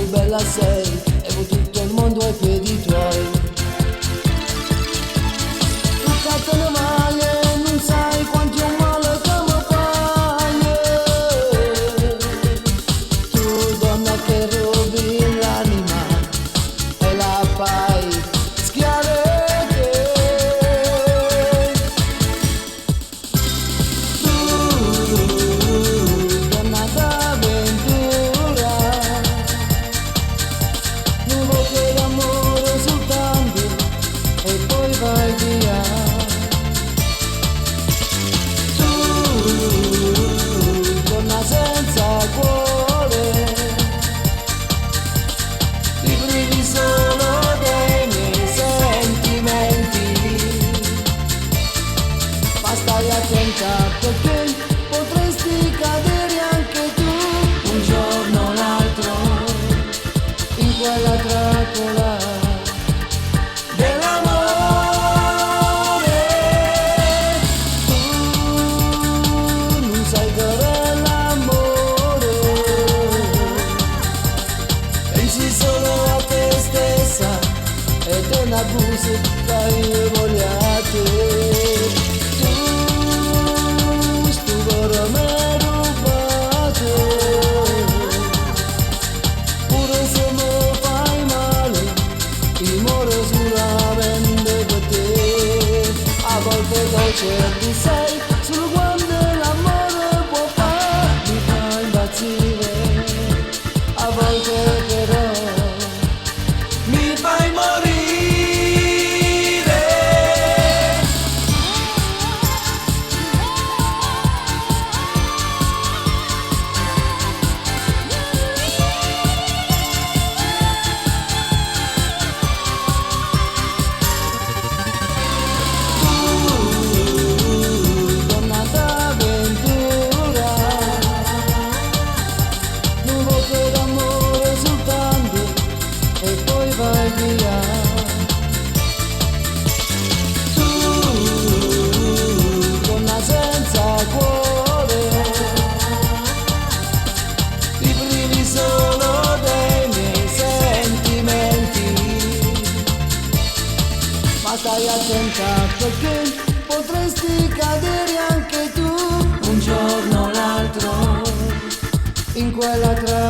bella sei, e vuoi tutto il mondo ai piedi tuoi. Truccatene maglie, non sai quanto è un male che mi fai. Tu donna che rubi l'anima e la fai schiarete. Tu donna d'avventura, non vuoi che l'amore soltanto e poi vai via. Tu donna senza cuore, ti privi solo dei miei sentimenti. Ma stai attenta perché potresti cadere anche tu un giorno o l'altro in quella trappola dell'amore. Tu non sai cos'è l'amore, pensi solo a te stessa e te ne abusi che voglio a te. Tu stupore m'hai rubato, pure se mi fai male, ti muore solamente per te. A volte dolce tu sei, solo quando l'amore può farmi fa impazzire. A volte però mi fai morire. Donna d'avventura, non vuoi che l'amore soltanto e poi vai via. Tu donna senza cuore, ti privi solo dei miei sentimenti. Ma stai attenta perché potresti cadere anche tu un giorno o l'altro in quella trappola